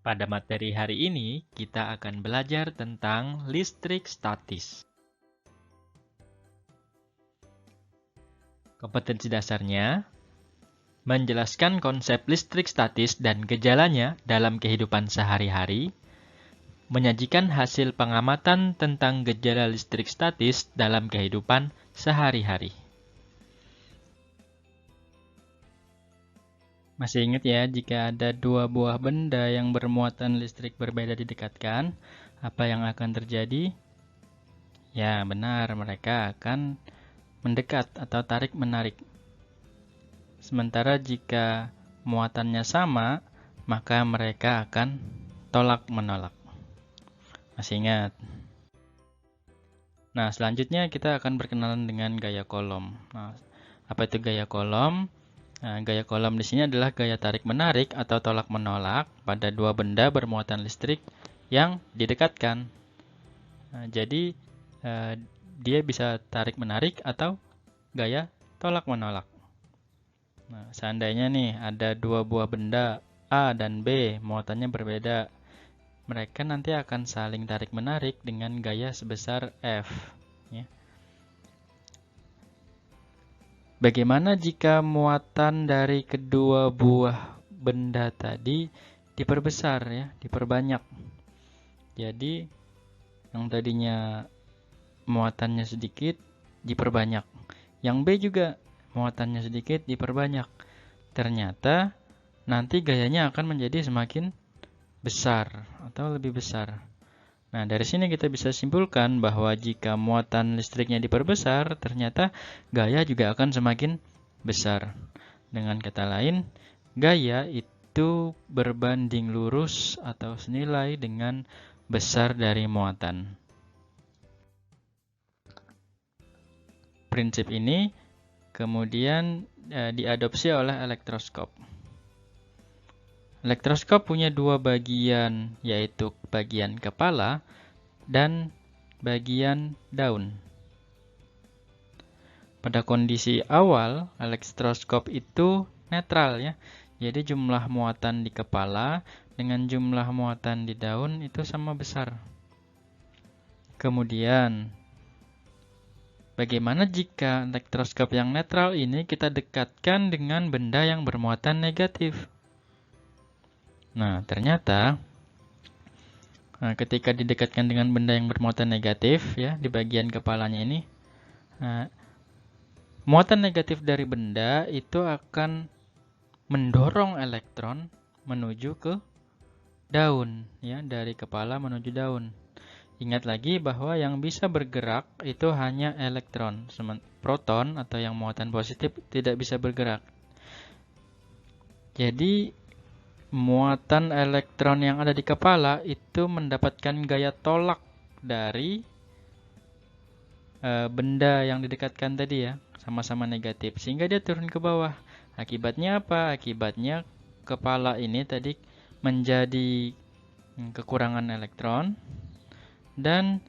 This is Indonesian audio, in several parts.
Pada materi hari ini, kita akan belajar tentang listrik statis. Kompetensi dasarnya, menjelaskan konsep listrik statis dan gejalanya dalam kehidupan sehari-hari, menyajikan hasil pengamatan tentang gejala listrik statis dalam kehidupan sehari-hari. Masih ingat ya, jika ada dua buah benda yang bermuatan listrik berbeda didekatkan, apa yang akan terjadi? Ya, benar, mereka akan mendekat atau tarik-menarik. Sementara jika muatannya sama, maka mereka akan tolak-menolak. Masih ingat? Nah, selanjutnya kita akan berkenalan dengan gaya Coulomb. Nah, apa itu gaya Coulomb? Nah, gaya Coulomb di sini adalah gaya tarik-menarik atau tolak-menolak pada dua benda bermuatan listrik yang didekatkan. Nah, jadi dia bisa tarik-menarik atau gaya tolak-menolak. Nah, seandainya nih ada dua buah benda A dan B, muatannya berbeda, mereka nanti akan saling tarik-menarik dengan gaya sebesar F. Ya. Bagaimana jika muatan dari kedua buah benda tadi diperbesar, ya, diperbanyak? Jadi yang tadinya muatannya sedikit diperbanyak. Yang B juga muatannya sedikit diperbanyak. Ternyata nanti gayanya akan menjadi semakin besar atau lebih besar. Nah, dari sini kita bisa simpulkan bahwa jika muatan listriknya diperbesar, ternyata gaya juga akan semakin besar. Dengan kata lain, gaya itu berbanding lurus atau senilai dengan besar dari muatan. Prinsip ini kemudian diadopsi oleh elektroskop. Elektroskop punya dua bagian, yaitu bagian kepala dan bagian daun. Pada kondisi awal, elektroskop itu netral, ya. Jadi jumlah muatan di kepala dengan jumlah muatan di daun itu sama besar. Kemudian, bagaimana jika elektroskop yang netral ini kita dekatkan dengan benda yang bermuatan negatif? Nah, ternyata ketika didekatkan dengan benda yang bermuatan negatif, ya, di bagian kepalanya ini, muatan negatif dari benda itu akan mendorong elektron menuju ke daun, ya, dari kepala menuju daun. Ingat lagi bahwa yang bisa bergerak itu hanya elektron, proton atau yang muatan positif tidak bisa bergerak. Jadi muatan elektron yang ada di kepala itu mendapatkan gaya tolak dari benda yang didekatkan tadi, ya, sama-sama negatif, sehingga dia turun ke bawah. Akibatnya apa? Akibatnya kepala ini tadi menjadi kekurangan elektron, dan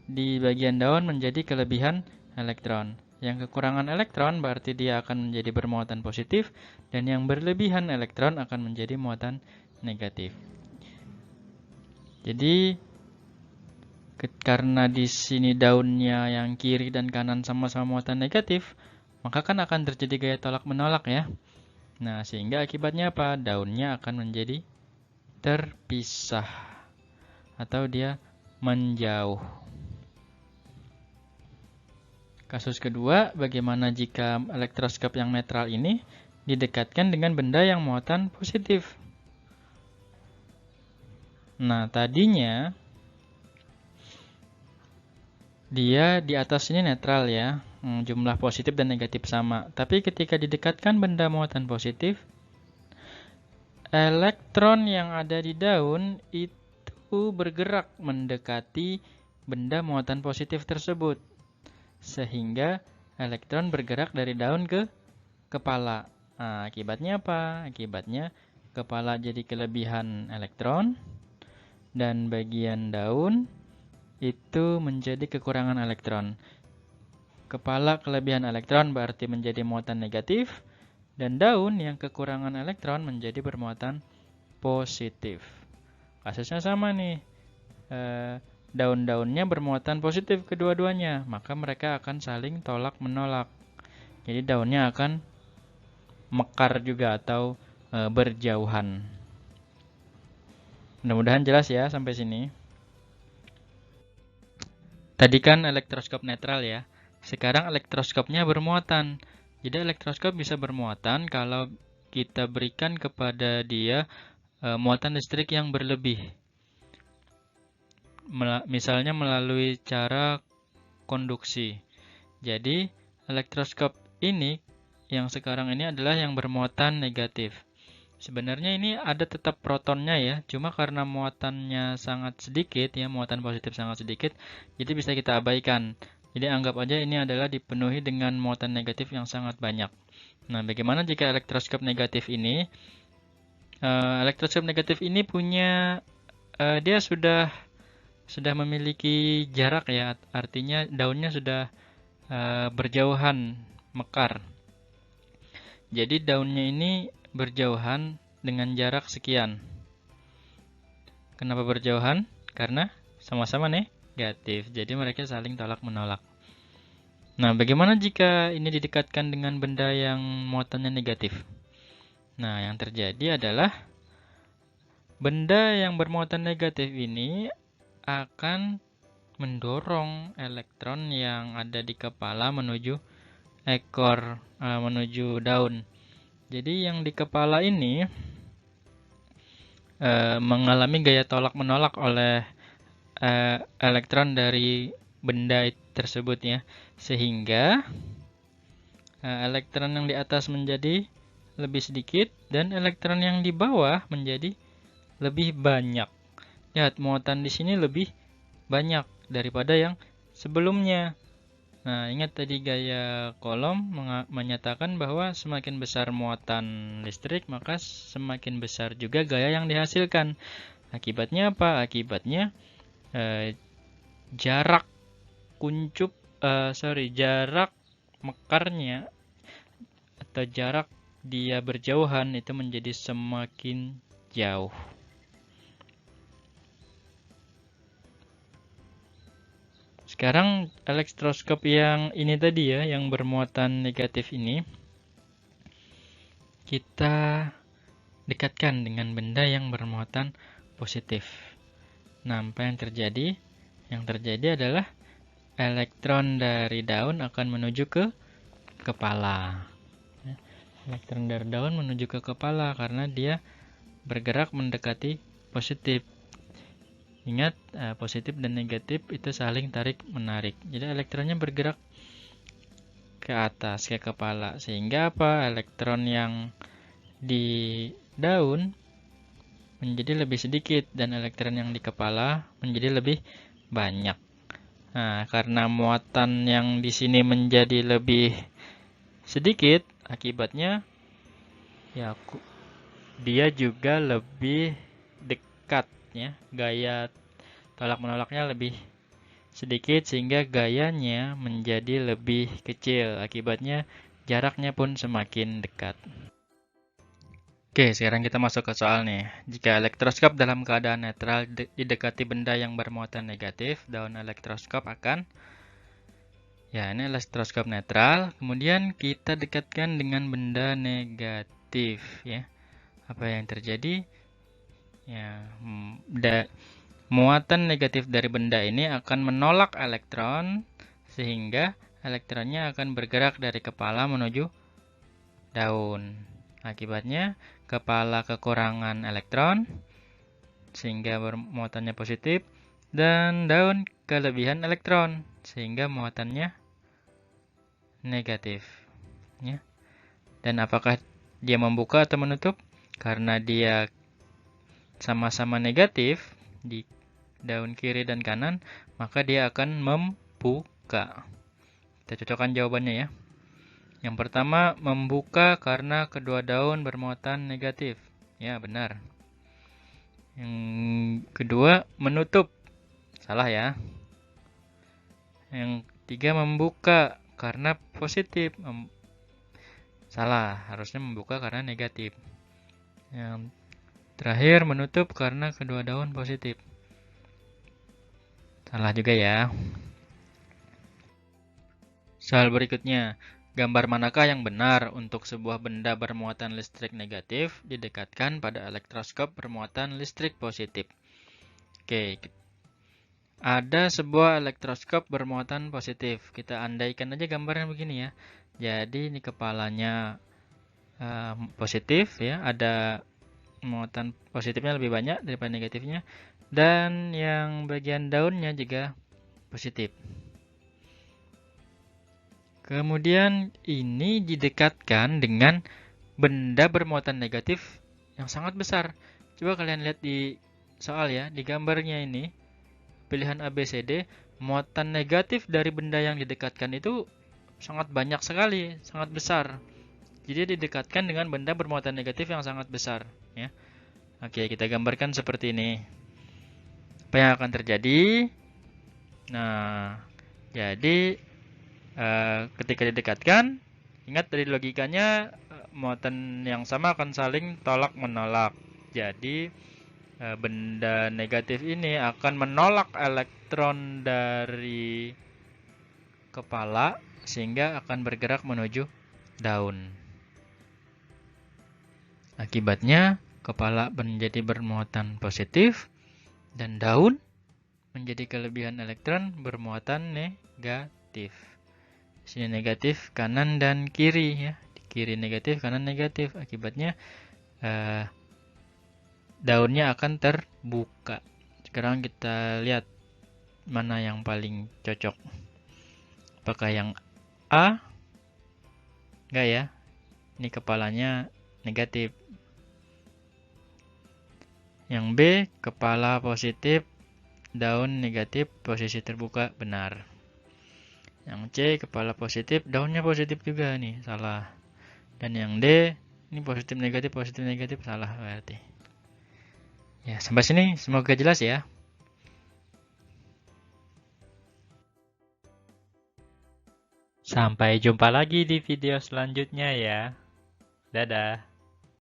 di bagian daun menjadi kelebihan elektron. Yang kekurangan elektron berarti dia akan menjadi bermuatan positif, dan yang berlebihan elektron akan menjadi muatan negatif. Jadi karena di sini daunnya yang kiri dan kanan sama-sama muatan negatif, maka kan akan terjadi gaya tolak-menolak, ya. Nah, sehingga akibatnya apa? Daunnya akan menjadi terpisah atau dia menjauh. Kasus kedua, bagaimana jika elektroskop yang netral ini didekatkan dengan benda yang muatan positif? Nah, tadinya dia di atas ini netral, ya, jumlah positif dan negatif sama. Tapi ketika didekatkan benda muatan positif, elektron yang ada di daun itu bergerak mendekati benda muatan positif tersebut, sehingga elektron bergerak dari daun ke kepala. Nah, akibatnya apa? Akibatnya kepala jadi kelebihan elektron, dan bagian daun itu menjadi kekurangan elektron. Kepala kelebihan elektron berarti menjadi muatan negatif, dan daun yang kekurangan elektron menjadi bermuatan positif. kasusnya sama nih. Daun-daunnya bermuatan positif kedua-duanya, maka mereka akan saling tolak menolak. Jadi daunnya akan mekar juga atau berjauhan. Mudah-mudahan jelas ya sampai sini. Tadi kan elektroskop netral ya. Sekarang elektroskopnya bermuatan. Jadi elektroskop bisa bermuatan kalau kita berikan kepada dia muatan listrik yang berlebih. Misalnya melalui cara konduksi. Jadi elektroskop ini yang sekarang ini adalah yang bermuatan negatif. Sebenarnya ini ada tetap protonnya ya, cuma karena muatannya sangat sedikit ya, muatan positif sangat sedikit, jadi bisa kita abaikan. Jadi anggap aja ini adalah dipenuhi dengan muatan negatif yang sangat banyak. Nah, bagaimana jika elektroskop negatif ini? Elektroskop negatif ini punya dia sudah memiliki jarak ya, artinya daunnya sudah berjauhan mekar. Jadi daunnya ini berjauhan dengan jarak sekian. Kenapa berjauhan? Karena sama-sama negatif. Jadi mereka saling tolak menolak. Nah, bagaimana jika ini didekatkan dengan benda yang muatannya negatif? Nah, yang terjadi adalah benda yang bermuatan negatif ini akan mendorong elektron yang ada di kepala menuju ekor, menuju daun. Jadi yang di kepala ini mengalami gaya tolak-menolak oleh elektron dari benda tersebut ya, sehingga elektron yang di atas menjadi lebih sedikit dan elektron yang di bawah menjadi lebih banyak. Lihat, muatan di sini lebih banyak daripada yang sebelumnya. Nah, ingat tadi gaya Coulomb menyatakan bahwa semakin besar muatan listrik, maka semakin besar juga gaya yang dihasilkan. Akibatnya apa? Akibatnya jarak jarak mekarnya atau jarak dia berjauhan itu menjadi semakin jauh. Sekarang elektroskop yang ini tadi ya, yang bermuatan negatif ini, kita dekatkan dengan benda yang bermuatan positif. Nah, apa yang terjadi? Yang terjadi adalah elektron dari daun akan menuju ke kepala. Elektron dari daun menuju ke kepala karena dia bergerak mendekati positif. Ingat, positif dan negatif itu saling tarik-menarik. Jadi elektronnya bergerak ke atas, ke kepala. Sehingga apa? Elektron yang di daun menjadi lebih sedikit dan elektron yang di kepala menjadi lebih banyak. Nah, karena muatan yang di sini menjadi lebih sedikit, akibatnya ya dia juga lebih dekat ya, gaya tolak menolaknya lebih sedikit sehingga gayanya menjadi lebih kecil, akibatnya jaraknya pun semakin dekat. Oke, sekarang kita masuk ke soal nih. Jika elektroskop dalam keadaan netral didekati benda yang bermuatan negatif, daun elektroskop akan ini elektroskop netral, kemudian kita dekatkan dengan benda negatif ya. Apa yang terjadi? Ya, muatan negatif dari benda ini akan menolak elektron sehingga elektronnya akan bergerak dari kepala menuju daun. Akibatnya kepala kekurangan elektron sehingga muatannya positif dan daun kelebihan elektron sehingga muatannya negatif ya. Dan apakah dia membuka atau menutup? Karena dia sama-sama negatif di daun kiri dan kanan, maka dia akan membuka. Kita cocokkan jawabannya ya. Yang pertama, membuka karena kedua daun bermuatan negatif. Ya, benar. Yang kedua, menutup. Salah ya. Yang ketiga, membuka karena positif. Salah, harusnya membuka karena negatif. Yang Terakhir menutup karena kedua daun positif. Salah juga ya. Soal berikutnya, gambar manakah yang benar untuk sebuah benda bermuatan listrik negatif didekatkan pada elektroskop bermuatan listrik positif? Oke, ada sebuah elektroskop bermuatan positif. Kita andaikan aja gambarnya begini ya. Jadi ini kepalanya positif ya, ada muatan positifnya lebih banyak daripada negatifnya, dan yang bagian daunnya juga positif. Kemudian ini didekatkan dengan benda bermuatan negatif yang sangat besar. Coba kalian lihat di soal ya, di gambarnya ini, pilihan ABCD, muatan negatif dari benda yang didekatkan itu sangat banyak sekali, sangat besar. Jadi didekatkan dengan benda bermuatan negatif yang sangat besar. Ya. Oke, kita gambarkan seperti ini. Apa yang akan terjadi? Nah, jadi ketika didekatkan, ingat dari logikanya muatan yang sama akan saling tolak menolak. Jadi benda negatif ini akan menolak elektron dari kepala sehingga akan bergerak menuju daun. Akibatnya kepala menjadi bermuatan positif dan daun menjadi kelebihan elektron bermuatan negatif. Sini negatif kanan dan kiri ya, di kiri negatif kanan negatif. Akibatnya daunnya akan terbuka. Sekarang kita lihat mana yang paling cocok. Apakah yang A? Enggak ya. Ini kepalanya negatif. Yang B, kepala positif, daun negatif, posisi terbuka, benar. Yang C, kepala positif, daunnya positif juga nih, salah. Dan yang D, ini positif negatif, salah berarti. Ya, sampai sini semoga jelas ya. Sampai jumpa lagi di video selanjutnya ya. Dadah.